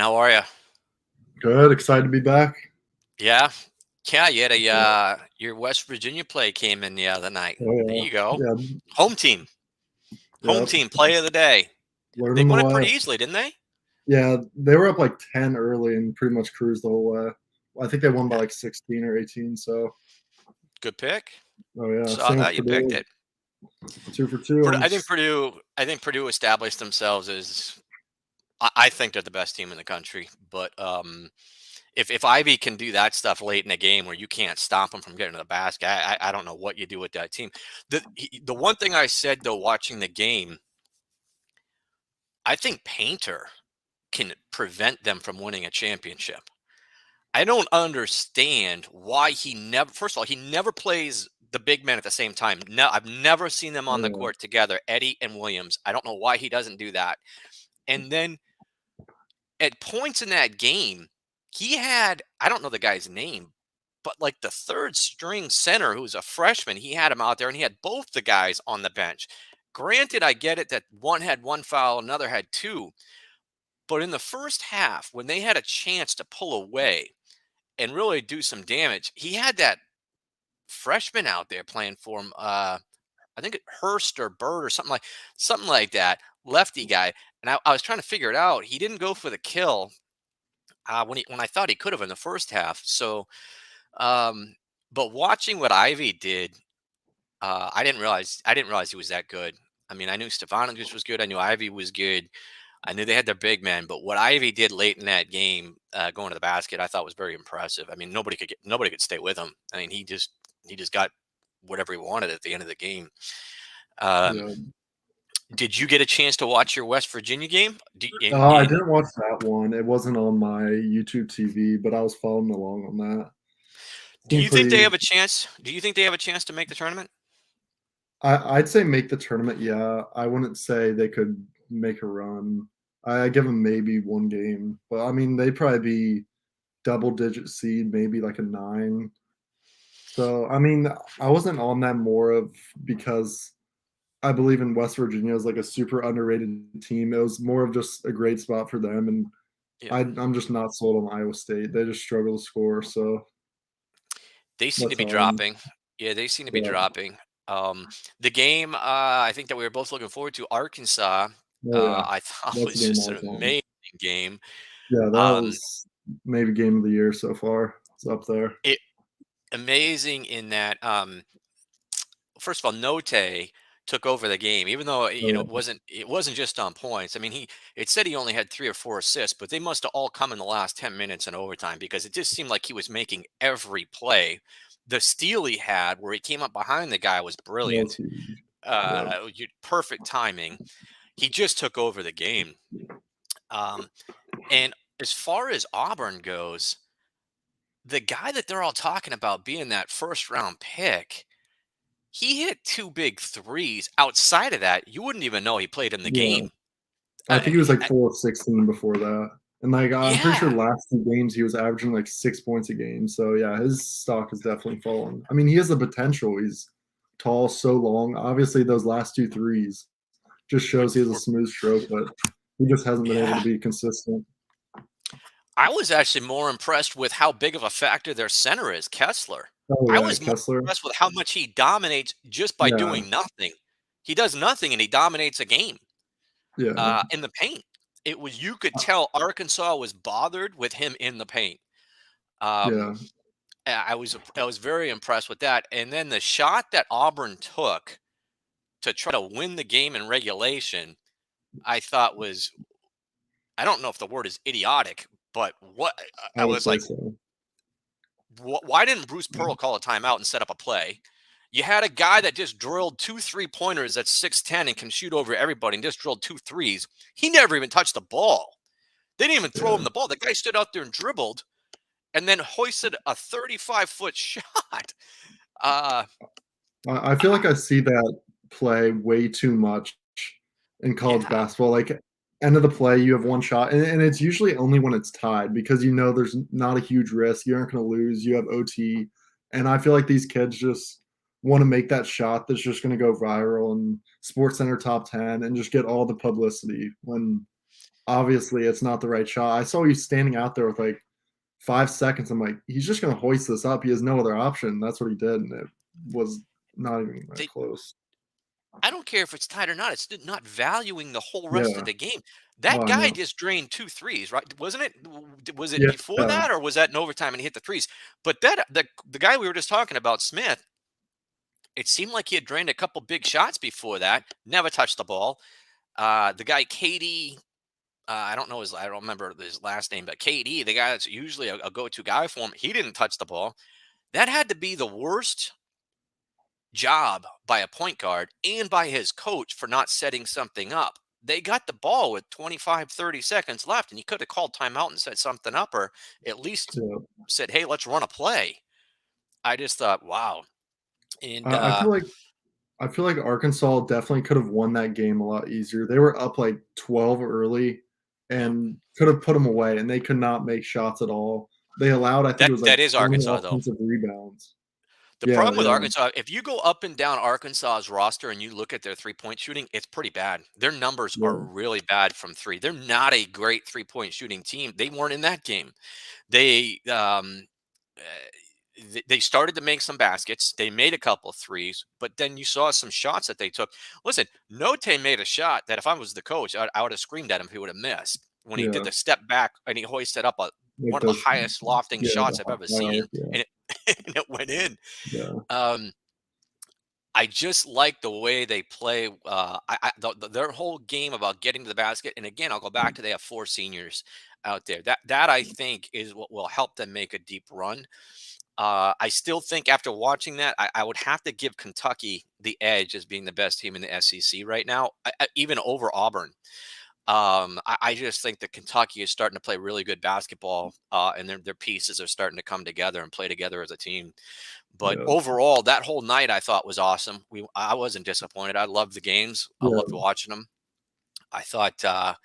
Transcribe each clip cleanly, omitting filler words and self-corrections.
How are you? Good. Excited to be back. Yeah, yeah. You had a Yeah. your West Virginia play came in the other night. There Oh you go. yeah. Home team, Yeah. home Yep. team play of the day. They Learning the won it pretty West. easily, didn't they? Yeah, they were up like 10 early and pretty much cruised the whole way. I think they won by Yeah, like 16 or 18. So, good pick. oh yeah, Saw same with that you picked Purdue. it. 2 for 2. I think Purdue. I think Purdue established themselves as. I think they're the best team in the country. But if Ivy can do that stuff late in a game where you can't stop them from getting to the basket, I don't know what you do with that team. The one thing I said though, watching the game, I think Painter can prevent them from winning a championship. I don't understand why he never. First of all, he never plays the big men at the same time. No, I've never seen them on the Yeah. court together, Eddie and Williams. I don't know why he doesn't do that. And then at points in that game, he had, I don't know the guy's name, but like the third string center who's a freshman, he had him out there and he had both the guys on the bench. Granted, I get it that one had one foul, another had two. But in the first half, when they had a chance to pull away and really do some damage, he had that freshman out there playing for him. I think Hurst or Bird or something like that, lefty guy. And I was trying to figure it out. He didn't go for the kill when I thought he could have in the first half. So, um, but watching what Ivy did, I didn't realize he was that good. I mean, I knew Stefanovic was good. I knew Ivy was good. I knew they had their big men, but what Ivy did late in that game, going to the basket, I thought was very impressive. I mean, nobody could stay with him. I mean, he just got whatever he wanted at the end of the game. Um, Yeah. did you get a chance to watch your West Virginia game? I didn't watch that one. It wasn't on my YouTube TV, but I was following along on that. Do Seemed you think they pretty. have a chance? Do you think they have a chance to make the tournament? I'd say make the tournament. Yeah, I wouldn't say they could make a run. I give them maybe one game, but I mean they'd probably be double-digit seed, maybe like a 9. So, I mean, I wasn't on that more of because I believe in West Virginia as like a super underrated team. It was more of just a great spot for them, and Yeah, I'm just not sold on Iowa State. They just struggle to score, so they seem to that's be how I'm. dropping. Yeah, they seem to be Yeah. dropping. The game I think that we were both looking forward to, Arkansas. Oh yeah, I thought that's the was game I just an was on. amazing game. Yeah, that Um, was maybe game of the year so far. It's up there. it amazing in that. First of all, Note took over the game, even though Oh it yeah, wasn't just on points. I mean, it said he only had 3 or 4 assists, but they must have all come in the last 10 minutes in overtime because it just seemed like he was making every play. The steal he had, where he came up behind the guy, was that was brilliant. huge. Yeah, Perfect timing. He just took over the game. Um, and as far as Auburn goes, the guy that they're all talking about being that first round pick, he hit two big threes. Outside of that, you wouldn't even know he played in the yeah. game. I Uh, think he was like I- 4 of 16 before that. And like I'm pretty sure yeah, last 2 games he was averaging like 6 points a game. So yeah, his stock has definitely fallen. I mean, he has the potential. He's tall, so long. Obviously, those last 2 threes just we're, shows he has a we're, smooth stroke, but he just hasn't been able to yeah. be consistent. I was actually more impressed with how big of a factor their center is, Kessler. Oh I yeah, was more Kessler. impressed with how much he dominates just by Yeah, doing nothing. He does nothing and he dominates a game yeah, in the paint. You could tell Arkansas was bothered with him in the paint. Um, yeah. I was very impressed with that. And then the shot that Auburn took to try to win the game in regulation, I thought was, I don't know if the word is idiotic, but what I I would was say like, so. why didn't Bruce Pearl call a timeout and set up a play? You had a guy that just drilled 2 3-pointers at 6'10" and can shoot over everybody and just drilled two threes. He never even touched the ball. They didn't even throw him Yeah. the ball. The guy stood out there and dribbled and then hoisted a 35-foot shot. Uh, I feel like I see that play way too much in college yeah, basketball. Like end of the play, you have one shot, and it's usually only when it's tied because you know there's not a huge risk. You aren't going to lose. You have OT, and I feel like these kids just want to make that shot that's just going to go viral and Sports Center top 10 and just get all the publicity when obviously it's not the right shot. I saw you standing out there with like 5 seconds. I'm like, he's just gonna hoist this up. He has no other option. That's what he did, and it was not even that They close. I don't care if it's tied or not. It's not valuing the whole rest of Yeah. the game. Oh, That I guy know. just drained 2 threes, right? Wasn't it? Was it Yeah. before that, or was that in overtime and he hit the threes? But the guy we were just talking about, Smith, it seemed like he had drained a couple big shots before that. Never touched the ball. The guy Katie, I don't remember his last name, but KD, the guy that's usually a go-to guy for him, he didn't touch the ball. That had to be the worst job by a point guard and by his coach for not setting something up. They got the ball with 25, 30 seconds left, and he could have called timeout and set something up, or at least Yeah. said, hey, let's run a play. I just thought, wow. And I feel like Arkansas definitely could have won that game a lot easier. They were up like 12 early yep, and could have put them away, and they could not make shots at all. They allowed, I think it was like that is 20 Arkansas, though. offensive rebounds. The Yeah, problem with yeah, Arkansas, if you go up and down Arkansas's roster and you look at their 3-point shooting, it's pretty bad. Their numbers are yeah, really bad from three. They're not a great 3-point shooting team. They weren't in that game. They they started to make some baskets. They made a couple of threes, but then you saw some shots that they took. Listen, Note made a shot that if I was the coach, I would have screamed at him if he would have missed when he did yeah. the step back and he hoisted up Like one of the those, highest lofting yeah, shots the I've ever high seen, arc, yeah, and and it went in. yeah, Um, I just like the way they play. Their whole game about getting to the basket. And again, I'll go back to they have four seniors out there. That I think is what will help them make a deep run. I still think after watching that, I would have to give Kentucky the edge as being the best team in the SEC right now, even over Auburn. I just think that Kentucky is starting to play really good basketball, and their pieces are starting to come together and play together as a team. But yeah, overall, that whole night I thought was awesome. I wasn't disappointed. I loved the games. I loved yeah. watching them. I thought I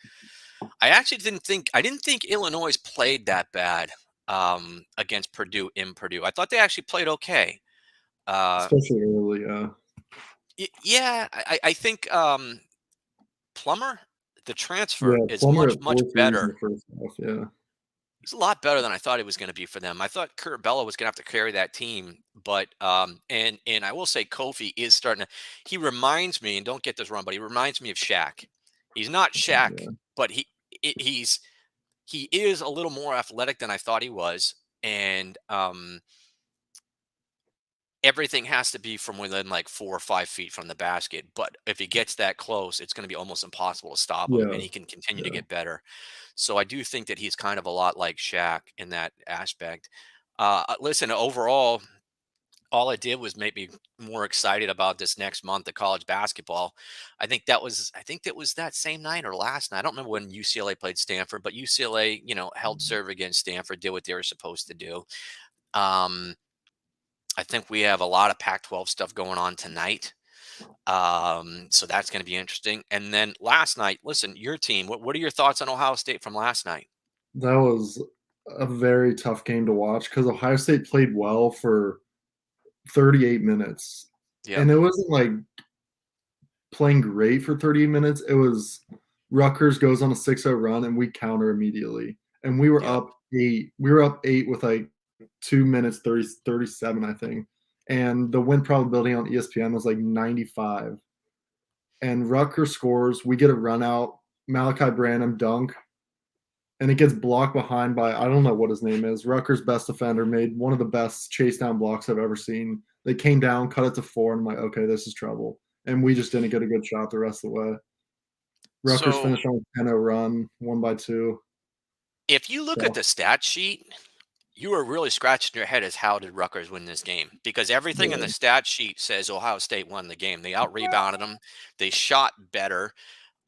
actually didn't think Illinois played that bad against Purdue in Purdue. I thought they actually played okay. Uh, Especially early, yeah. yeah, I think Plummer, the transfer, Yeah, is Plummer much at 4 threes in better. the first half, yeah. He's a lot better than I thought he was going to be for them. I thought Kurt Bella was going to have to carry that team, but and I will say Kofi is starting to. He reminds me, and don't get this wrong, but he reminds me of Shaq. He's not Shaq, Yeah, but he is a little more athletic than I thought he was, and everything has to be from within like 4 or 5 feet from the basket. But if he gets that close, it's going to be almost impossible to stop him, yeah, and he can continue to yeah, get better. So I do think that he's kind of a lot like Shaq in that aspect. Listen, overall, all it did was make me more excited about this next month of college basketball. I think that was that same night or last night. I don't remember when UCLA played Stanford, but UCLA, held serve against Stanford, did what they were supposed to do. Um, I think we have a lot of Pac-12 stuff going on tonight. So that's going to be interesting. And then last night, listen, your team, what are your thoughts on Ohio State from last night? that was a very tough game to watch because Ohio State played well for 38 minutes, Yep. and it wasn't, like, playing great for 38 minutes. It was Rutgers goes on a 6-0 run, and we counter immediately, and we were Yep. up 8. We were up 8 with, like, 2 minutes 37, I think, and the win probability on ESPN was, like, 95, and Rutgers scores, we get a run out, Malachi Branham dunk, and it gets blocked behind by I don't know what his name is. Rutgers' best defender made one of the best chase down blocks I've ever seen. They came down, cut it to 4, and I'm like, okay, this is trouble. And we just didn't get a good shot the rest of the way. Rutgers So finished on a 10-0 run, 1 by 2. if you look at So the stat sheet, you are really scratching your head as how did Rutgers win this game? Because everything in the yeah, stat sheet says Ohio State won the game. They out rebounded them. They shot better.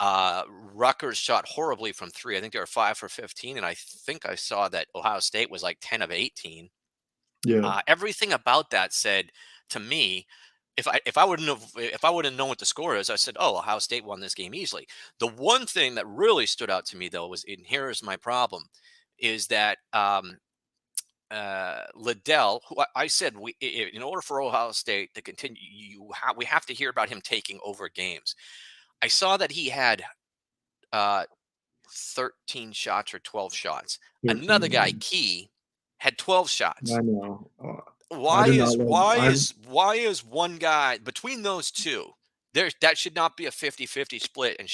Rutgers shot horribly from three. I think they were 5 for 15, and I think I saw that Ohio State was like 10 of 18. yeah, Everything about that said to me, if I would have known what the score is, I said, "Oh, Ohio State won this game easily." The one thing that really stood out to me though was, and here is my problem, is that Liddell, who I said in order for Ohio State to continue, we have to hear about him taking over games. I saw that he had uh, 13 shots or 12 shots. Another guy, 13. Key, had 12 shots. I know. I Why did not is like. why I is why is one guy between those two? That should not be a 50-50 split in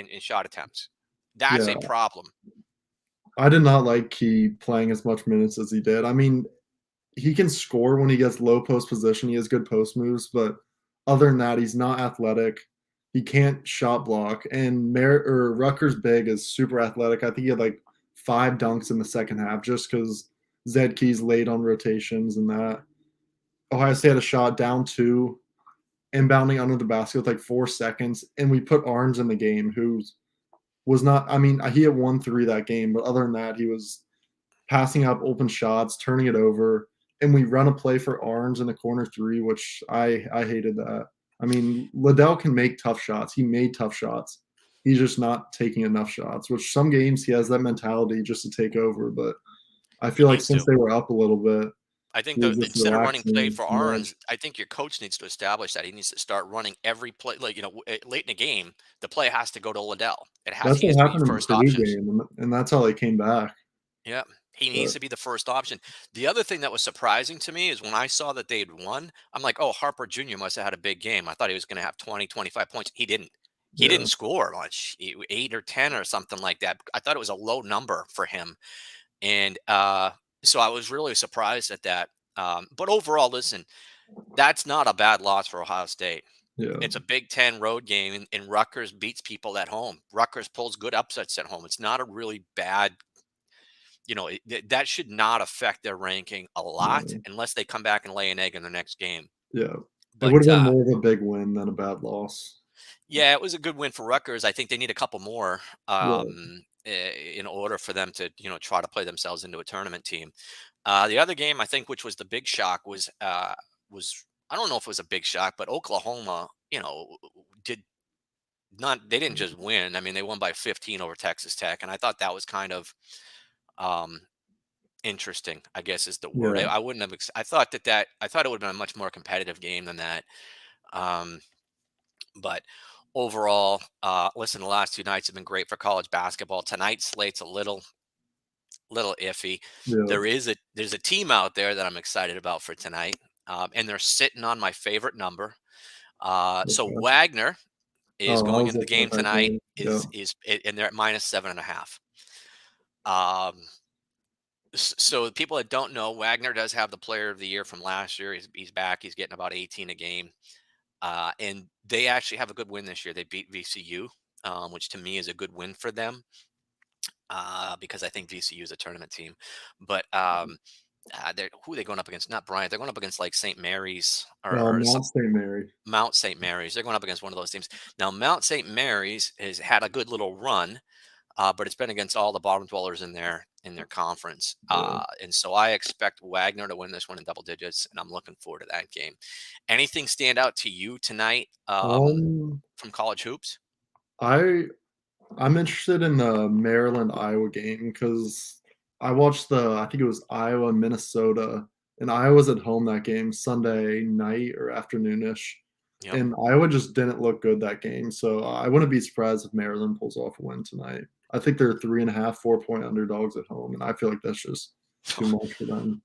in shot attempts. That's a Yeah, problem. I did not like Key playing as much minutes as he did. I mean, he can score when he gets low post position. He has good post moves, but other than that, he's not athletic. He can't shot block. And Rutgers big is super athletic. I think he had like 5 dunks in the second half just because Zed Key's late on rotations and that. Ohio State had a shot down two, inbounding under the basket with like 4 seconds, and we put Arns in the game, who was not. I mean, he had 1 3 that game, but other than that, he was passing up open shots, turning it over, and we run a play for Arns in the corner three, which I hated that. I mean, Liddell can make tough shots. He made tough shots. He's just not taking enough shots, which some games he has that mentality just to take over. But I He feel like needs since to. they were up a little bit, I think he was just instead of running play relaxing for on the Arns, edge. I think your coach needs to establish that he needs to start running every play. Like late in the game, the play has to go to Liddell. That's He what needs to be happened in the first Purdue option. game, and that's how they came back. Yeah, he needs But to be the first option. The other thing that was surprising to me is when I saw that they'd won, I'm like, oh, Harper Jr. must have had a big game. I thought he was going to have 20, 25 points. He didn't. He yeah, didn't score much, 8 or 10 or something like that. I thought it was a low number for him. And so I was really surprised at that. But overall, listen, that's not a bad loss for Ohio State. yeah, It's a Big Ten road game, and Rutgers beats people at home. Rutgers pulls good upsets at home. It's not a really bad, that should not affect their ranking a lot yeah, unless they come back and lay an egg in the next game. yeah. It would But have been more of a big win than a bad loss. yeah, it was a good win for Rutgers. I think they need a couple more Yeah, in order for them to, try to play themselves into a tournament team. The other game I think, which was the big shock, was I don't know if it was a big shock, but Oklahoma, did not they didn't just win. I mean, they won by 15 over Texas Tech, and I thought that was kind of um, interesting, I guess is the word. yeah, I wouldn't have. I thought it would have been a much more competitive game than that. Um, but overall, listen, the last 2 nights have been great for college basketball. Tonight's slate's a little iffy. yeah. There's a team out there that I'm excited about for tonight, and they're sitting on my favorite number. So Okay. Wagner is Oh, I going was into the looking game at that tonight. game. Yeah, And they're at -7.5. Um, so the people that don't know, Wagner does have the Player of the Year from last year. He's back. He's getting about 18 a game. And they actually have a good win this year. They beat VCU, which to me is a good win for them, because I think VCU is a tournament team. But who are they going up against? Not Bryant. They're going up against like St. Mary's or Mount St. Mary. Mount St. Mary's. They're going up against one of those teams. Now, Mount St. Mary's has had a good little run, but it's been against all the bottom dwellers in their conference. Yeah. And so I expect Wagner to win this one in double digits, and I'm looking forward to that game. Anything stand out to you tonight, Um, from college hoops? I I'm interested in the Maryland Iowa game because I watched I think it was Iowa Minnesota, and Iowa's at home that game Sunday night or afternoonish, Yep. and Iowa just didn't look good that game. So I wouldn't be surprised if Maryland pulls off a win tonight. I think they're 3.5, 4 point underdogs at home, and I feel like that's just too much for them.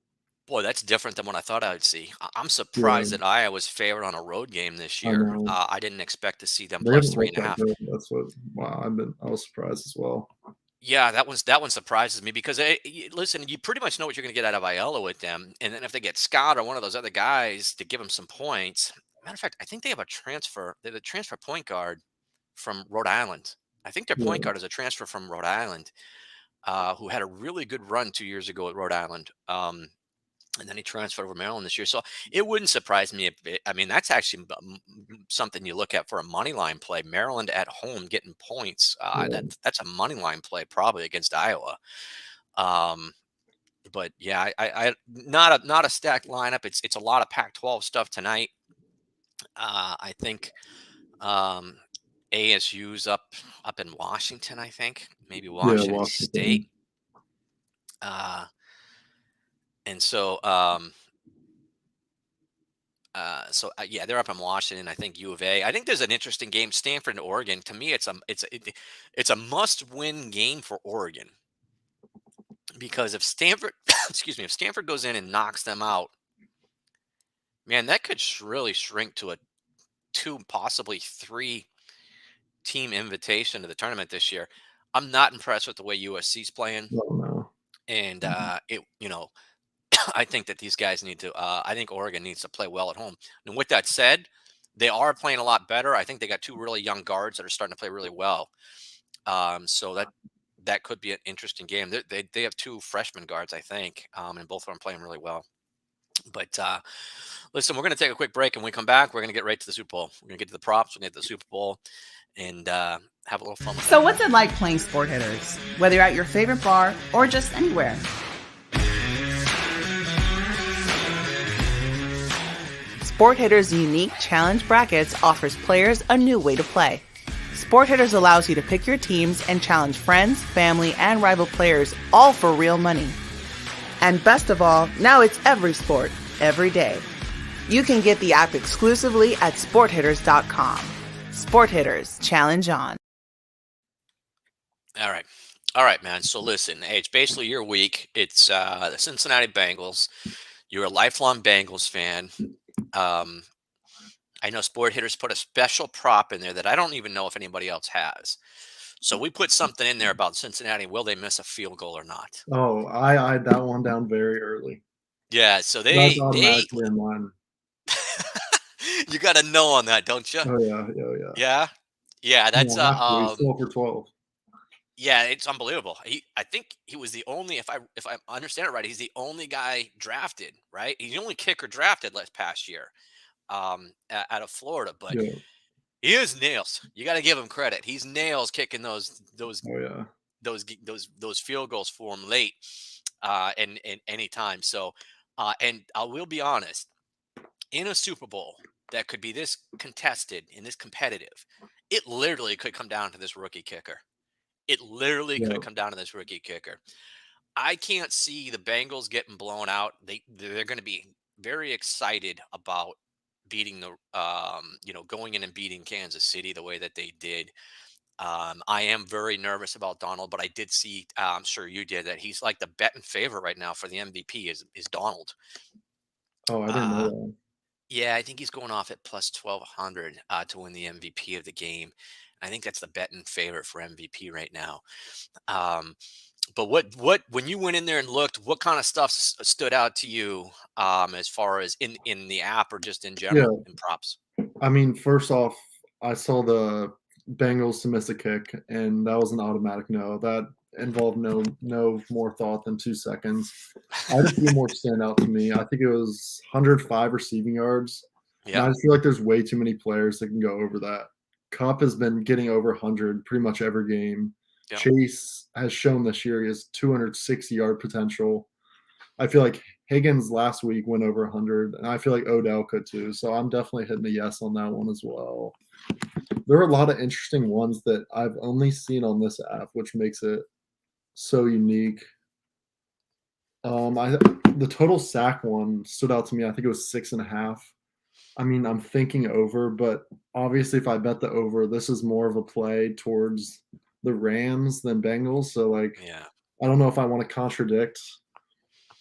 Boy, that's different than what I thought I would see. I'm surprised Yeah, that Iowa's favored on a road game this I year. know. I didn't expect to see them They plus haven't three looked and a that half. good. That's what wow, I was surprised as well. Yeah, that one surprises me because listen, you pretty much know what you're going to get out of Ayala with them, and then if they get Scott or one of those other guys to give them some points. Matter of fact, I think they have a transfer. They have a transfer point guard from Rhode Island. I think their point Yeah, guard is a transfer from Rhode Island, who had a really good run 2 years ago at Rhode Island. And then he transferred over Maryland this year. So it wouldn't surprise me I mean, that's actually something you look at for a money line play. Maryland at home getting points. yeah. That's a money line play probably against Iowa. Um, but yeah, not a stacked lineup. It's a lot of Pac-12 stuff tonight. I think um, ASU's up in Washington. I think maybe Yeah, Washington State. Washington. Uh, and so Yeah, they're up in Washington. I think U of A. I think there's an interesting game, Stanford and Oregon. To me, it's a must-win game for Oregon because if Stanford, excuse me, if Stanford goes in and knocks them out, man, that could really shrink to a two, possibly three team invitation to the tournament this year. I'm not impressed with the way USC's playing, No, no. and I think that these guys need to. I think Oregon needs to play well at home. And with that said, they are playing a lot better. I think they got two really young guards that are starting to play really well. So that could be an interesting game. They have two freshman guards, I think, and both of them playing really well. But listen, we're going to take a quick break, and when we come back, we're going to get right to the Super Bowl. We're going to get to the props. We're going to get to the Super Bowl, and have a little fun with So that. what's it like playing Sport Hitters? Whether you're at your favorite bar or just anywhere. Sport Hitters' unique challenge brackets offers players a new way to play. Sport Hitters allows you to pick your teams and challenge friends, family, and rival players, all for real money. And best of all, now it's every sport, every day. You can get the app exclusively at sporthitters.com. Sport Hitters, challenge on. All right, man. So listen, hey, it's basically your week. It's the Cincinnati Bengals. You're a lifelong Bengals fan. I know Sport Hitters put a special prop in there that I don't even know if anybody else has. So we put something in there about Cincinnati. Will they miss a field goal or not? Oh, I eyed that one down very early. Yeah. So That's they automatically in mine. you got to know on that, don't you? Oh yeah, oh yeah. Yeah. Yeah. That's Yeah, have to. He's 12 for 12. yeah, it's unbelievable. I think he was the only, if I understand it right, he's the only guy drafted, right? He's the only kicker drafted last past year, out of Florida. But Yeah. he is nails. You got to give him credit. He's nails kicking those Oh yeah. those field goals for him late, and any time. So, and I will be honest, in a Super Bowl that could be this contested and this competitive, it literally could come down to this rookie kicker. It literally Yeah. could come down to this rookie kicker. I can't see the Bengals getting blown out. They're going to be very excited about beating going in and beating Kansas City the way that they did. I am very nervous about Donald, but I did see, I'm sure you did, that he's like the betting favorite right now for the MVP is Donald. Oh, I didn't know Uh, that. yeah, I think he's going off at plus 1200 to win the MVP of the game. I think that's the betting favorite for MVP right now. Um, but what when you went in there and looked, what kind of stuff stood out to you, as far as in the app or just in Yeah. general in props? I mean, first off, I saw the Bengals to miss a kick, and that was an automatic no. That involved no more thought than 2 seconds. I had a few more stand out to me. I think it was 105 receiving yards, and I Yeah, just feel like there's way too many players that can go over that. Cup has been getting over 100 pretty much every game. yeah, Chase has shown this year he has 260-yard potential. I feel like Higgins last week went over 100, and I feel like Odell could too. So I'm definitely hitting a yes on that one as well. There are a lot of interesting ones that I've only seen on this app, which makes it so unique. The total sack one stood out to me. I think it was 6.5. I mean, I'm thinking over, but obviously, if I bet the over, this is more of a play towards the Rams than Bengals. So, like, yeah, I don't know if I want to contradict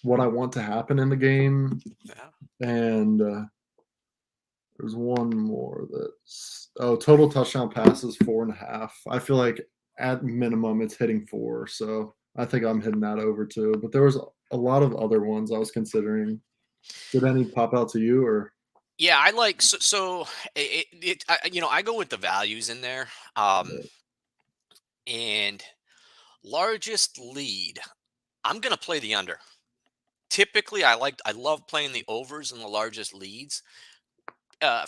what I want to happen in the game. yeah. And there's one more that's total touchdown passes 4.5. I feel like at minimum it's hitting 4, so I think I'm hitting that over too. But there was a lot of other ones I was considering. Did any pop out to you or? Yeah, I like so I go with the values in there. And largest lead, I'm gonna play the under. Typically, I love playing the overs and the largest leads,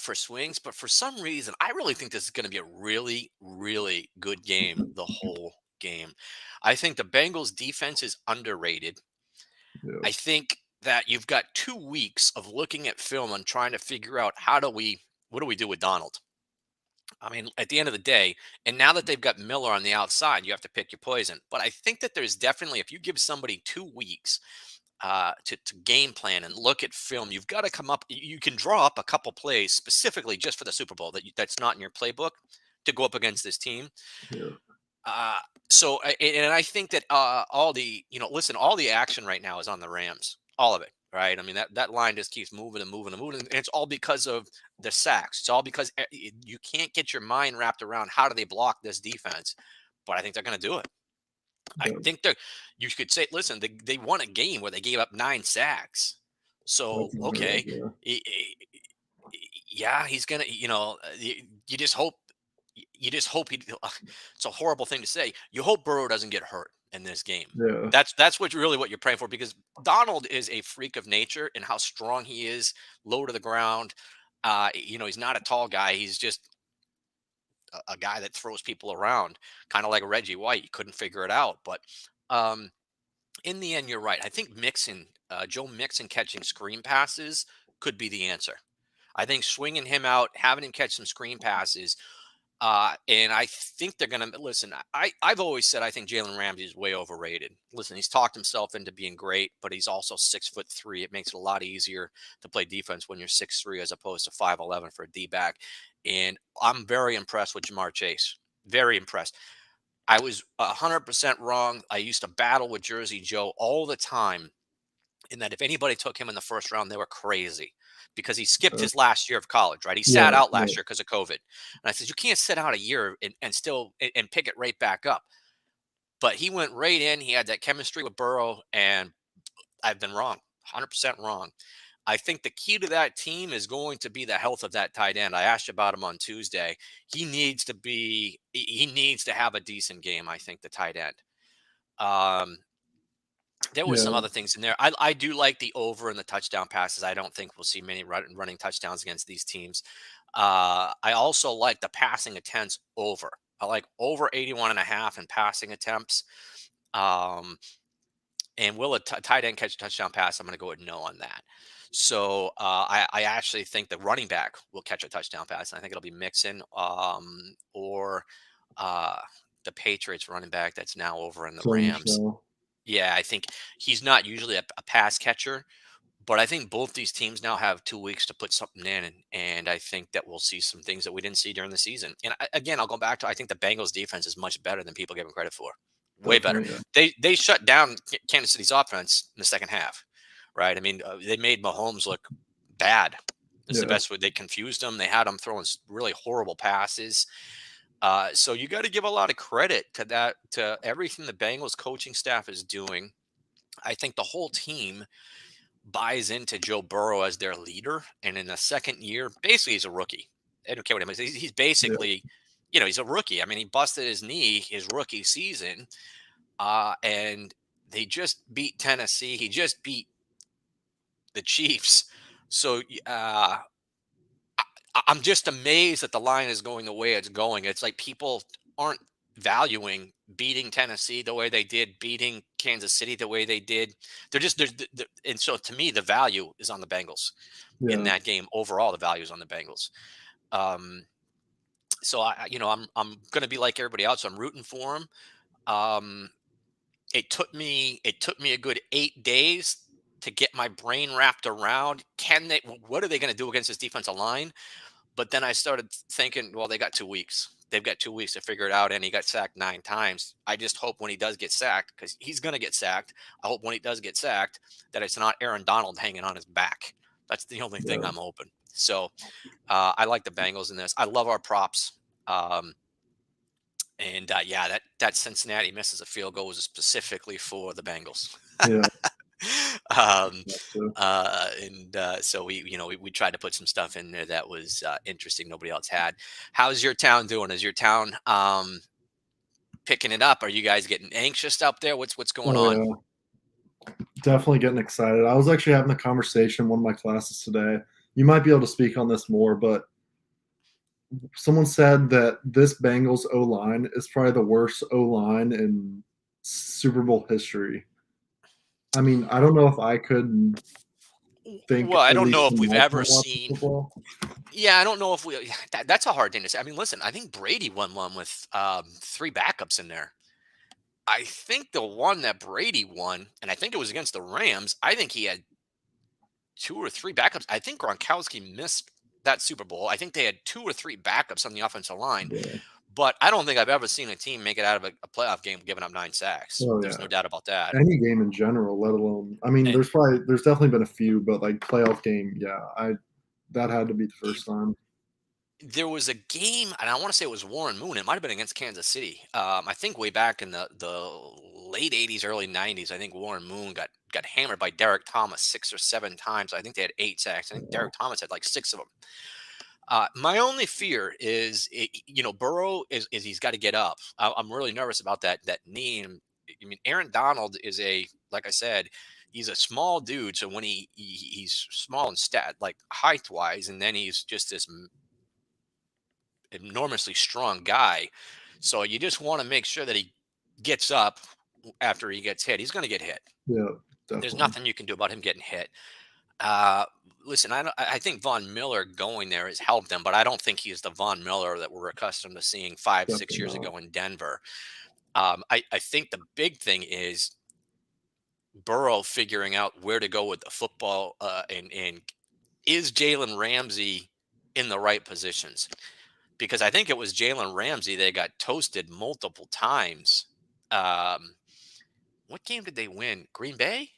for swings, but for some reason, I really think this is going to be a really, really good game the whole game. I think the Bengals defense is underrated. Yeah, I think that you've got 2 weeks of looking at film and trying to figure out what do we do with Donald? I mean, at the end of the day, and now that they've got Miller on the outside, you have to pick your poison. But I think that there's definitely, if you give somebody 2 weeks, to game plan and look at film. You've got to come up. You can draw up a couple plays specifically just for the Super Bowl that's not in your playbook to go up against this team. Yeah. Uh, and I think that all the listen, all the action right now is on the Rams, all of it. Right. I mean, that line just keeps moving and moving and moving. And it's all because of the sacks. It's all because you can't get your mind wrapped around how do they block this defense. But I think they're going to do it. I Yeah. think you could say, listen, they won a game where they gave up 9 sacks. So, That's about okay. right, yeah. Yeah, he's going to, you just hope he, it's a horrible thing to say. You hope Burrow doesn't get hurt in this game. Yeah. That's what you're praying for, because Donald is a freak of nature and how strong he is, low to the ground. He's not a tall guy. He's just a guy that throws people around, kind of like Reggie White. You couldn't figure it out, but in the end, you're right. I think Joe Mixon catching screen passes could be the answer. I think swinging him out, having him catch some screen passes, and I think they're going to listen. I've always said I think Jalen Ramsey is way overrated. Listen, he's talked himself into being great, but he's also 6'3". It makes it a lot easier to play defense when you're 6'3" as opposed to 5'11" for a D-back. And I'm very impressed with Jamar Chase. Very impressed. I was 100% wrong. I used to battle with Jersey Joe all the time, in that if anybody took him in the first round, they were crazy, because he skipped his last year of college, right? He sat out last year because of COVID. And I said, you can't sit out a year and still and pick it right back up. But he went right in. He had that chemistry with Burrow, and I've been wrong, 100% wrong. I think the key to that team is going to be the health of that tight end. I asked you about him on Tuesday. He needs to have a decent game, I think, the tight end. There were some other things in there. I do like the over in the touchdown passes. I don't think we'll see many running touchdowns against these teams. I also like the passing attempts over. I like over 81.5 in passing attempts. And will a tight end catch a touchdown pass? I'm going to go with no on that. So I actually think the running back will catch a touchdown pass. And I think it'll be Mixon or the Patriots running back that's now over in the Rams. Yeah, I think he's not usually a pass catcher, but I think both these teams now have 2 weeks to put something in, and I think that we'll see some things that we didn't see during the season. And again, I'll go back to, I think the Bengals defense is much better than people give them credit for. Way better. They shut down Kansas City's offense in the second half, right? I mean, they made Mahomes look bad. It's the best way. They confused him. They had him throwing really horrible passes. So you got to give a lot of credit to everything the Bengals coaching staff is doing. I think the whole team buys into Joe Burrow as their leader. And in the second year, basically he's a rookie. I don't care what he is. He's basically, he's a rookie. I mean, he busted his knee his rookie season. And they just beat Tennessee. He just beat the Chiefs. So I'm just amazed that the line is going the way it's going. It's like people aren't valuing beating Tennessee the way they did, beating Kansas City the way they did. And so to me, the value is on the Bengals in that game. Overall, the value is on the Bengals. So I'm going to be like everybody else. I'm rooting for them. It took me a good 8 days to get my brain wrapped around. What are they going to do against this defensive line? But then I started thinking, well, they got 2 weeks. They've got 2 weeks to figure it out, and he got sacked 9 times. I just hope when he does get sacked, because he's going to get sacked, I hope when he does get sacked that it's not Aaron Donald hanging on his back. That's the only thing I'm hoping. So I like the Bengals in this. I love our props. That Cincinnati misses a field goal was specifically for the Bengals. Yeah. So we tried to put some stuff in there that was interesting, nobody else had. How's your town doing? Is your town picking it up? Are you guys getting anxious up there? What's going on? Yeah. Definitely getting excited. I was actually having a conversation in one of my classes today. You might be able to speak on this more, but someone said that this Bengals O-line is probably the worst O-line in Super Bowl history. I mean, I don't know if I could think. Well, I don't know if we've ever seen. Yeah, I don't know if we. That's a hard thing to say. I mean, listen, I think Brady won one with 3 backups in there. I think the one that Brady won, and I think it was against the Rams, I think he had 2 or 3 backups. I think Gronkowski missed that Super Bowl. I think they had 2 or 3 backups on the offensive line, Yeah. but I don't think I've ever seen a team make it out of a playoff game giving up 9 sacks. Oh There's yeah. no doubt about that. Any game in general, let alone. I mean, And there's definitely been a few, but like playoff game, yeah, that had to be the first time. there was a game, and I want to say it was Warren Moon. It might have been against Kansas City. I think way back in the late '80s, early '90s. I think Warren Moon got hammered by Derek Thomas 6 or 7 times. I think they had 8 sacks. I think Derek Thomas had like 6 of them. My only fear is, Burrow is he's got to get up. I'm really nervous about that knee. And, I mean, Aaron Donald is like I said, he's a small dude. So when he's small and like height wise, and then he's just this enormously strong guy. So you just want to make sure that he gets up after he gets hit. He's going to get hit. Yeah, There's definitely. nothing you can do about him getting hit. Uh, Listen, I think Von Miller going there has helped them, but I don't think he's the Von Miller that we're accustomed to seeing 5, 6 Definitely years not. ago in Denver. I think the big thing is Burrow figuring out where to go with the football, and is Jalen Ramsey in the right positions? Because I think it was Jalen Ramsey they got toasted multiple times. Um, what game did they win? Green Bay?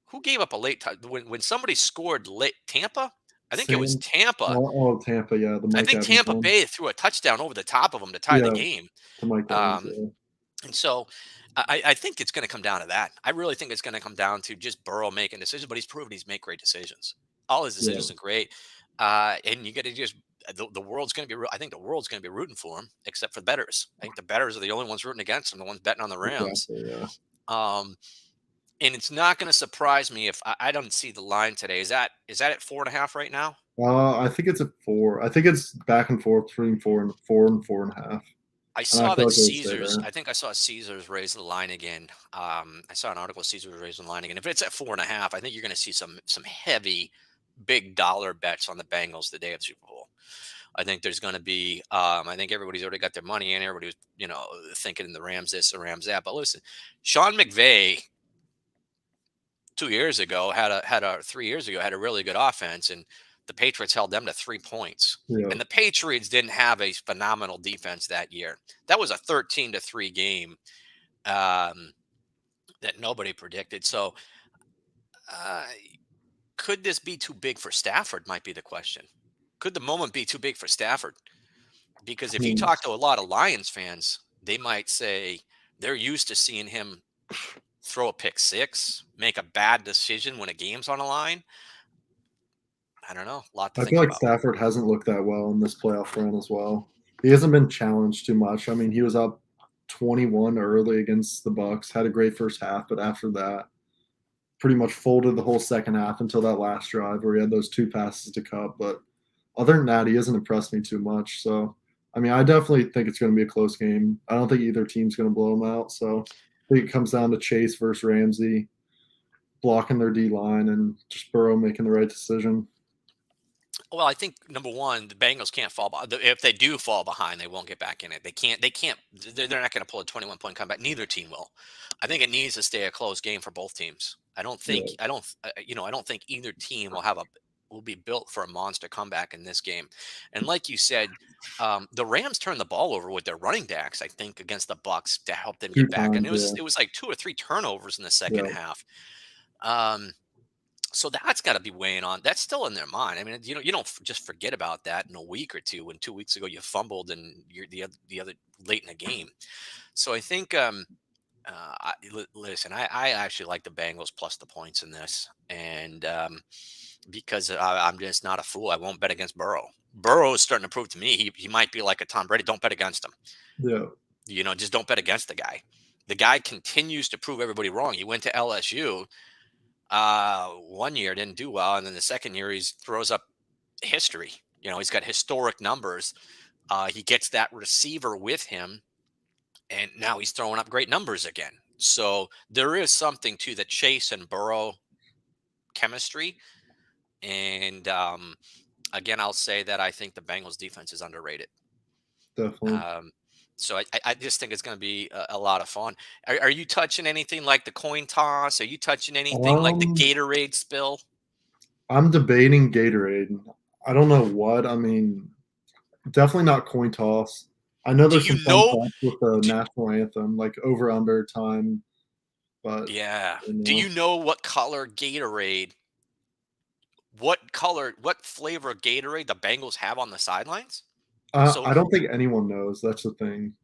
Who gave up a late when somebody scored late? Tampa? I think it was Sam, Tampa. Tampa, yeah, the I Mike think Evans Tampa one. Bay threw a touchdown over the top of them to tie the Yeah, game. to Mike Evans. Um, Yeah, and so I think it's going to come down to that. I really think it's going to come down to just Burrow making decisions, but he's proven he's made great decisions. All his yeah. decisions are great. And you got to just, the world's going to be, I think the world's going to be rooting for him, except for the betters. I think the betters are the only ones rooting against him, the ones betting on the Rams. Exactly. Yeah. Um, and it's not going to surprise me if I don't see the line today. Is that at 4.5 right now? I think it's at 4. I think it's back and forth between 4 and 4.5. I And I saw feel that like it would stay Caesars. there. I think I saw Caesars raise the line again. I saw an article Caesars raising the line again. If it's at 4.5, I think you're going to see some heavy, big dollar bets on the Bengals the day of Super Bowl. I think there's going to be. I think everybody's already got their money in. Everybody was, thinking the Rams this, the Rams that. But listen, Sean McVay 2 years ago had a 3 years ago had a really good offense, and the Patriots held them to 3 points. Yeah. And the Patriots didn't have a phenomenal defense that year. That was a 13-3 game that nobody predicted. So, uh, could this be too big for Stafford? Might be the question. Could the moment be too big for Stafford? Because I if you mean, talk to a lot of Lions fans, they might say they're used to seeing him throw a pick six, make a bad decision when a game's on the line. I don't know. A lot to I think feel like about. Stafford hasn't looked that well in this playoff run as well. He hasn't been challenged too much. I mean, he was up 21 early against the Bucks, had a great first half, but after that, pretty much folded the whole second half until that last drive where he had those 2 passes to Cup. But other than that, he hasn't impressed me too much. So, I mean, I definitely think it's going to be a close game. I don't think either team's going to blow them out. So, I think it comes down to Chase versus Ramsey blocking their D line and just Burrow making the right decision. Well, I think number one, the Bengals can't fall behind. If they do fall behind, they won't get back in it. They can't. They can't. They're not going to pull a 21-point comeback. Neither team will. I think it needs to stay a close game for both teams. I don't think. Yeah. I don't. I don't think either team will be built for a monster comeback in this game. And like you said, the Rams turned the ball over with their running backs. I think against the Bucks to help them 2 get back. And times, yeah. it was like 2 or 3 turnovers in the second Yeah. half. So that's got to be weighing on. That's still in their mind. I mean, you don't just forget about that in a week or two. When 2 weeks ago you fumbled and you're the other late in the game. So I think, listen, I actually like the Bengals plus the points in this, and because I'm just not a fool, I won't bet against Burrow. Burrow is starting to prove to me he might be like a Tom Brady. Don't bet against him. Yeah. Just don't bet against the guy. The guy continues to prove everybody wrong. He went to LSU. 1 year didn't do well, and then the second year he throws up history. He's got historic numbers. He gets that receiver with him, and now he's throwing up great numbers again. So there is something to the Chase and Burrow chemistry. And again, I'll say that I think the Bengals defense is underrated. Definitely. Um, So I just think it's going to be a lot of fun. Are you touching anything like the coin toss? Are you touching anything like the Um, Gatorade spill? I'm debating Gatorade. I don't know what. I mean, definitely not coin toss. I know Do there's you some fun know? facts with the Do, national anthem, like over under time, but yeah. you Do you know, know what color Gatorade? What flavor of Gatorade the Bengals have on the sidelines? So I don't think anyone knows. That's the thing.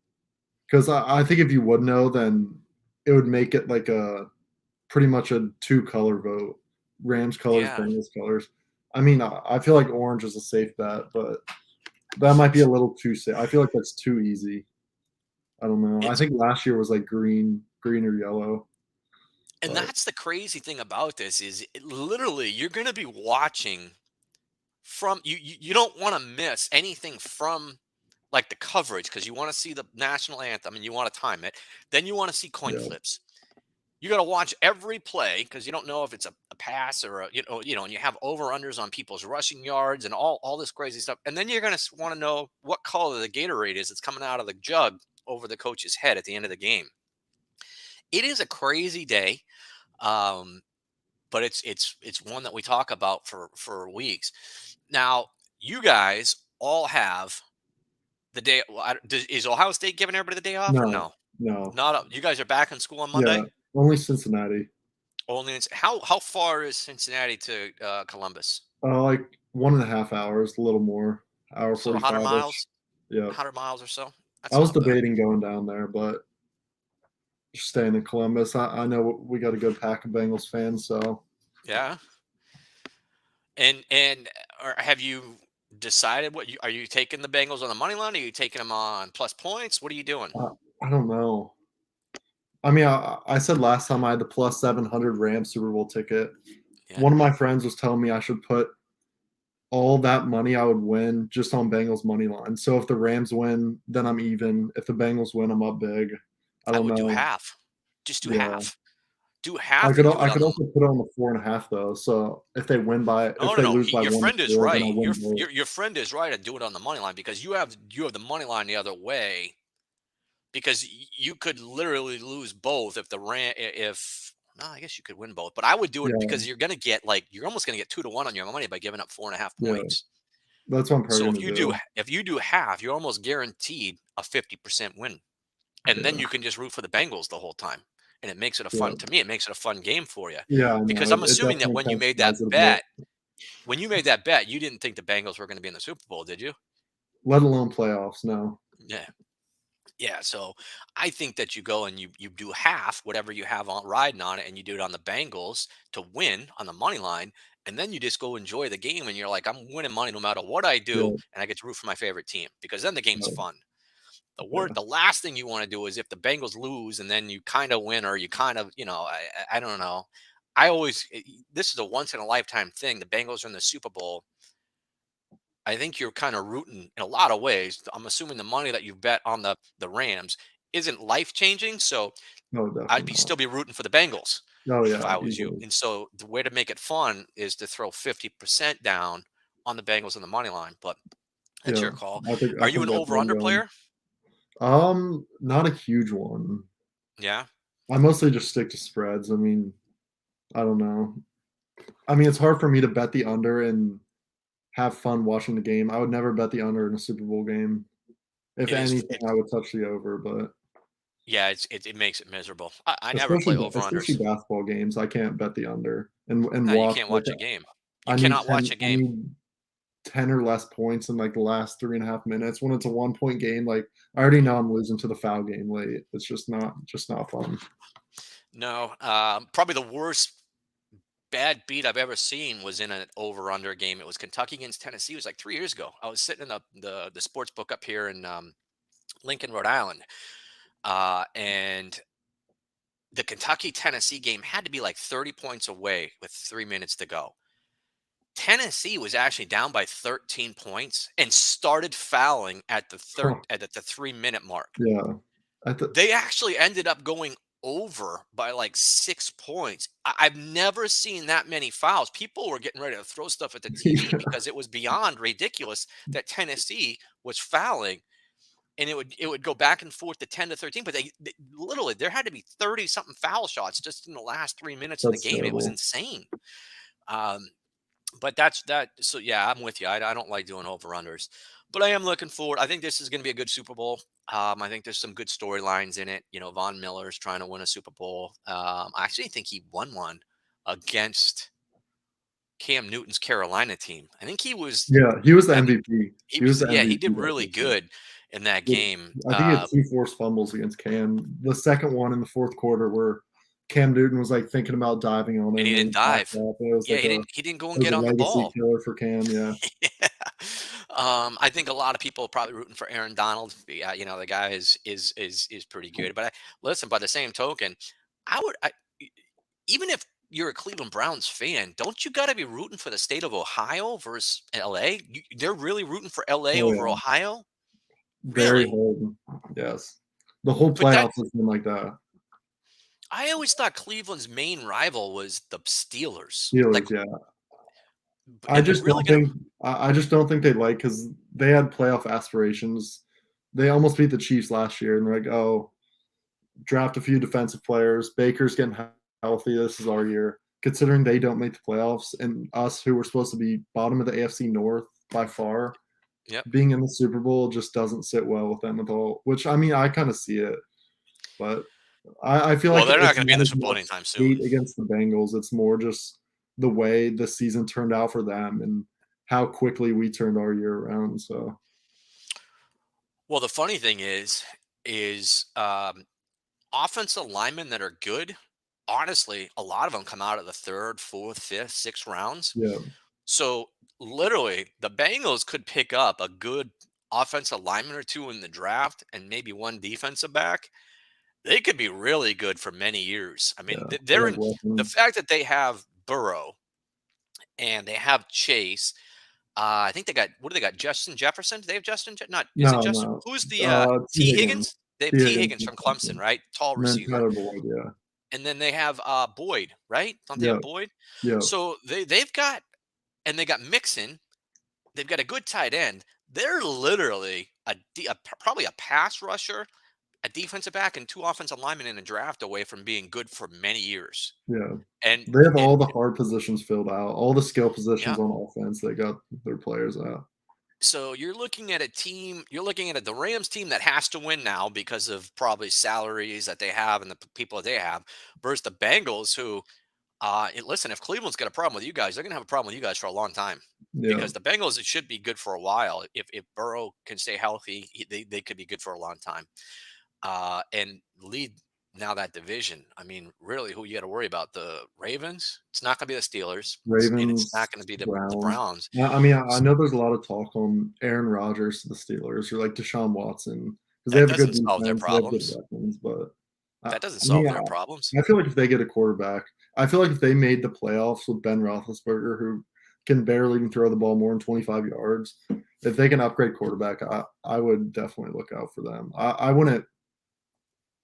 Because I think if you would know, then it would make it like a pretty much a two color vote. Rams colors, yeah, Bengals colors. I mean, I feel like orange is a safe bet, but that might be a little too safe. I feel like that's too easy. I don't know. I it's think last year was like green or yellow, and but that's the crazy thing about this is literally you're going to be watching from you don't want to miss anything from like the coverage because you want to see the national anthem and you want to time it. Then you want to see coin yeah, flips. You got to watch every play because you don't know if it's a pass or and you have over unders on people's rushing yards and all this crazy stuff. And then you're going to want to know what color the Gatorade is that's coming out of the jug over the coach's head at the end of the game. It is a crazy day. Um, but it's one that we talk about for weeks. Now, you guys all have the day. Well, is Ohio State giving everybody the day off or no, no? no, Not you guys are back in school on yeah, Monday. only Cincinnati. Only how far is Cincinnati to Columbus? Like 1.5 hours, a little more, hour So 100 45 ish. miles, Yeah, 100 miles or so. I That's was not bad. debating going down there, but staying in Columbus. I know we got a good pack of Bengals fans, so Yeah. And or have you decided what you are you taking the Bengals on the money line? Are you taking them on plus points? What are you doing? I don't know. I mean, I said last time I had the plus 700 Rams Super Bowl ticket. Yeah. One of my friends was telling me I should put all that money I would win just on Bengals money line. So if the Rams win, then I'm even. If the Bengals win, I'm up big. I I don't would do know. half. Just do Yeah. half. Do half and do I it on could the also put it on the 4.5 though. So if no, no, they no. lose by Your one friend is score, then I right. win both. Your friend is right and do it on the money line because you have the money line the other way because you could literally lose both if the ran if no, I guess you could win both, but I would do it Yeah, because you're almost gonna get 2-1 on your money by giving up 4.5 yeah. points. That's what I'm So probably gonna do. if you do half, you're almost guaranteed a 50% win. And then Yeah, you can just root for the Bengals the whole time. And it makes it a yeah, fun to me, it makes it a fun game for you. yeah. I know. Because I'm It assuming that definitely when you made that intensifies it a bit. bet, you didn't think the Bengals were going to be in the Super Bowl, did you? Let alone playoffs. No. Yeah. Yeah, so I think that you go and you do half whatever you have on riding on it, and you do it on the Bengals to win on the money line, and then you just go enjoy the game, and you're like, I'm winning money no matter what I do, Yeah, and I get to root for my favorite team because then the game's no, fun. yeah, The last thing you want to do is if the Bengals lose and then you kind of win or you kind of, I don't know. This is a once in a lifetime thing. The Bengals are in the Super Bowl. I think you're kind of rooting in a lot of ways. I'm assuming the money that you bet on the Rams isn't life changing, so no, I'd definitely be not. still be rooting for the Bengals Oh if yeah, I was you. easily. And so the way to make it fun is to throw 50% down on the Bengals on the money line, but that's Yeah, your call. I Are you think an that's over where I'm under going. player? Not a huge one. Yeah. I mostly just stick to spreads. I mean, I don't know. I mean, it's hard for me to bet the under and have fun watching the game. I would never bet the under in a Super Bowl game. If It is. anything, I would touch the over, but Yeah, it makes it miserable. I never play over especially unders. basketball games, I can't bet the under and No, you watch can't like watch a game. You I need cannot watch a I game. need 10 or less points in like the last 3.5 minutes. When it's a 1 point game, like I already know I'm losing to the foul game late. It's just not fun. No, probably the worst bad beat I've ever seen was in an over under game. It was Kentucky against Tennessee. It was like 3 years ago. I was sitting in the sports book up here in Lincoln, Rhode Island, and the Kentucky Tennessee game had to be like 30 points away with 3 minutes to go. Tennessee was actually down by 13 points and started fouling at the Huh, 3-minute mark. yeah. I th They actually ended up going over by like 6 points. I've never seen that many fouls. People were getting ready to throw stuff at the TV yeah, because it was beyond ridiculous that Tennessee was fouling. and it would go back and forth to 10 to 13. But they literally there had to be 30 something foul shots just in the last 3 minutes of the That's game. It was terrible. insane. Um, but that's that. So yeah, I'm with you. I don't like doing over unders, but I am looking forward. I think this is going to be a good Super Bowl. I think there's some good storylines in it. You know, Von Miller's trying to win a Super Bowl. I actually think he won one against Cam Newton's Carolina team. I think he was. Yeah, he was the I mean, MVP. he He was was. the Yeah, he did MVP that really season. good in that With game. I think he had 2 forced fumbles against Cam. The second one in the fourth quarter where Cam Newton was, like, thinking about diving on And he him didn't and backed dive. up. It was Yeah, like a he didn't go it and was get a on the legacy ball. killer for Cam, yeah. Yeah. I think a lot of people are probably rooting for Aaron Donald. Yeah, you know, the guy is pretty good. But listen, by the same token, even if you're a Cleveland Browns fan, don't you got to be rooting for the state of Ohio versus LA? They're really rooting for LA Oh, over yeah. Ohio? Very Really? hard. Yes. The whole But that playoffs has been like that. I always thought Cleveland's main rival was the Steelers. Like, Steelers, yeah. I and they're just really don't gonna. think I just don't think they like because they had playoff aspirations. They almost beat the Chiefs last year, and they're like, "Oh, draft a few defensive players. Baker's getting healthy. This is our year." Considering they don't make the playoffs, and us, who were supposed to be bottom of the AFC North by far, Yep. being in the Super Bowl just doesn't sit well with them at all. Which I mean, I kind of see it, but I feel Well, like they're not it's going to be in not the as Super Bowl much anytime soon. hate against the Bengals. It's more just the way the season turned out for them and how quickly we turned our year around. So Well, the funny thing is offensive linemen that are good. Honestly, a lot of them come out of the third, fourth, fifth, sixth rounds. yeah, So literally, the Bengals could pick up a good offensive lineman or two in the draft, and maybe one defensive back. They could be really good for many years. I mean, yeah, they they're have in the weapons. fact that they have Burrow and they have Chase. I think they got what do they got? Justin Jefferson? Do they have Justin? Not is it No, Justin? no. Who's the T T Higgins, Higgins? They have T T Higgins, Higgins and from Clemson, Clemson, right? Tall and then receiver. Tyler Boyd. Yeah, And then they have Boyd, right? Don't they yeah, have Boyd? yeah, So they've got and they got Mixon. They've got a good tight end. They're literally probably a pass rusher, a defensive back, and two offensive linemen in a draft away from being good for many years. yeah. And They have all and the hard positions filled out, all the skill yeah, positions on offense. They got their players out. so you're looking at a team. You're looking at the Rams team that has to win now because of probably salaries that they have and the people that they have, versus the Bengals who. Listen, if Cleveland's got a problem with you guys, they're going to have a problem with you guys for a long time Yeah, because the Bengals, it should be good for a while. If Burrow can stay healthy, they could be good for a long time and lead now that division. I mean, really, who you got to worry about? The Ravens? It's not going to be the Steelers, and it's Ravens, not going to be the Browns. Browns. I mean, I know there's a lot of talk on Aaron Rodgers to the Steelers or like Deshaun Watson because they That have a good doesn't solve their defense, they have good problems. weapons, but I, That doesn't I mean, solve their problems. I feel like if they get a quarterback, I feel like if they made the playoffs with Ben Roethlisberger, who can barely even throw the ball more than 25 yards, if they can upgrade quarterback, I would definitely look out for them. I wouldn't.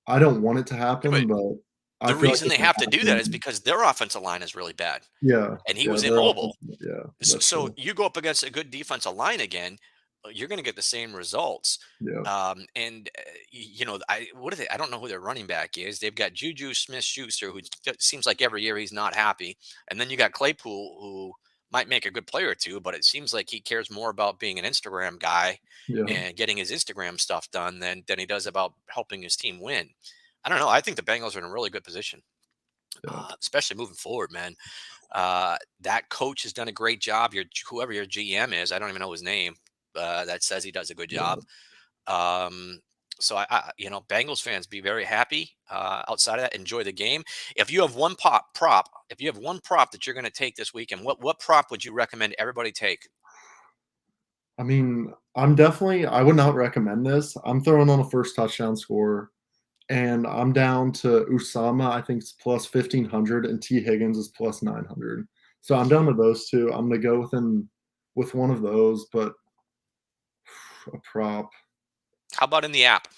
I don't want it to happen, But but I the feel like reason if they it have to do that is happens, because their offensive line is really bad, yeah, and he yeah, was they're immobile. offensive. Yeah, that's So true. you go up against a good defensive line again, you're going to get the same results. Yeah, And you know, what are they? I don't know who their running back is. They've got Juju Smith-Schuster, who seems like every year he's not happy, and then you got Claypool, who might make a good player or two, but it seems like he cares more about being an Instagram guy yeah, and getting his Instagram stuff done than he does about helping his team win. I don't know. I think the Bengals are in a really good position, yeah, especially moving forward, man. That coach has done a great job. Whoever your GM is, I don't even know his name. That says he does a good yeah. job. So you know, Bengals fans be very happy. Outside of that, enjoy the game. If you have one if you have one prop that you're going to take this weekend, what prop would you recommend everybody take? I mean, I would not recommend this. I'm throwing on a first touchdown score, and I'm down to Usama. I think it's plus 1,500, and T Higgins is plus 900. So I'm down to those two. I'm gonna go with one of those, but a prop. How about in the app?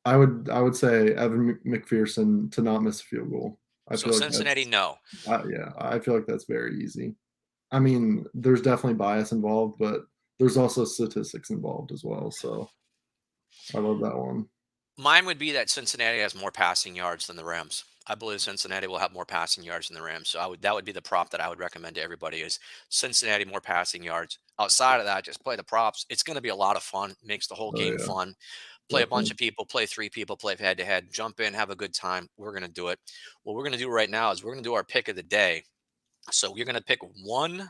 I would say Evan McPherson to not miss a field goal. I So feel like Cincinnati, that's no. yeah. I feel like that's very easy. I mean, there's definitely bias involved, but there's also statistics involved as well. So I love that one. Mine would be that Cincinnati has more passing yards than the Rams. I believe Cincinnati will have more passing yards than the Rams. So that would be the prop that I would recommend to everybody is Cincinnati more passing yards. Outside of that, just play the props. It's going to be a lot of fun. Makes the whole Oh game yeah, fun. Play a bunch definitely. of people, play 3 people, play head to head, jump in, have a good time. We're going to do it. What we're going to do right now is we're going to do our pick of the day. So you're going to pick one.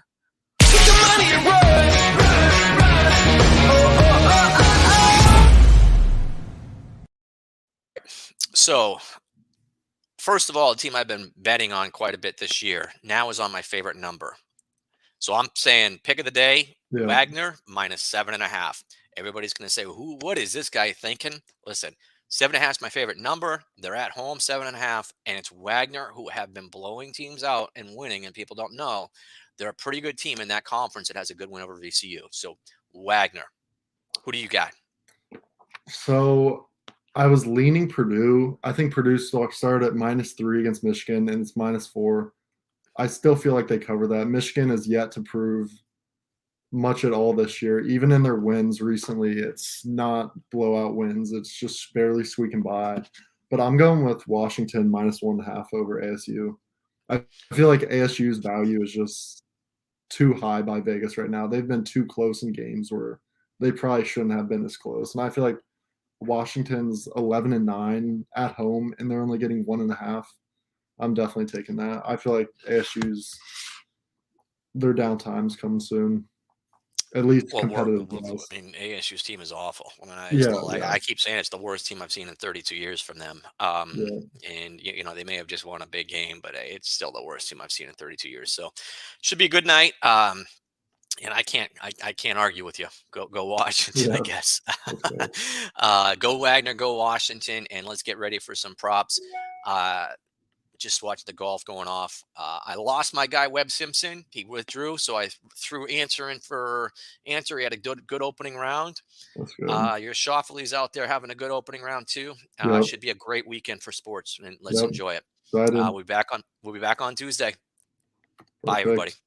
So first of all, a team I've been betting on quite a bit this year now is on my favorite number. So I'm saying pick of the day, Yeah, Wagner minus 7.5. Everybody's going to say, what is this guy thinking? Listen, 7.5 is my favorite number. They're at home, 7.5. And it's Wagner who have been blowing teams out and winning. And people don't know they're a pretty good team in that conference that has a good win over VCU. So Wagner, who do you got? so I was leaning Purdue. I think Purdue stock started at -3 against Michigan, and it's -4. I still feel like they cover that. Michigan has yet to prove much at all this year. Even in their wins recently, it's not blowout wins. It's just barely squeaking by. But I'm going with Washington -1.5 over ASU. I feel like ASU's value is just too high by Vegas right now. They've been too close in games where they probably shouldn't have been this close. And I feel like Washington's 11-9 at home, and they're only getting 1.5. I'm definitely taking that. I feel like ASU's their downtime's coming soon, at least Well, competitive wise. I mean, ASU's team is awful. I mean, Yeah, yeah, I keep saying it's the worst team I've seen in 32 years from them. yeah. And they may have just won a big game, but it's still the worst team I've seen in 32 years. So, should be a good night. And I can't argue with you. Go Washington, I Yeah, guess. that's fair. Go Wagner, go Washington, and let's get ready for some props. Uh, just watched the golf going off. I lost my guy Webb Simpson. He withdrew, so I threw Answer in for Answer. He had a good opening round. That's good. Your Schauffele's out there having a good opening round too. Yep, Should be a great weekend for sports, and let's yep. enjoy it. Excited. We'll be back on Tuesday. Bye, everybody. Perfect.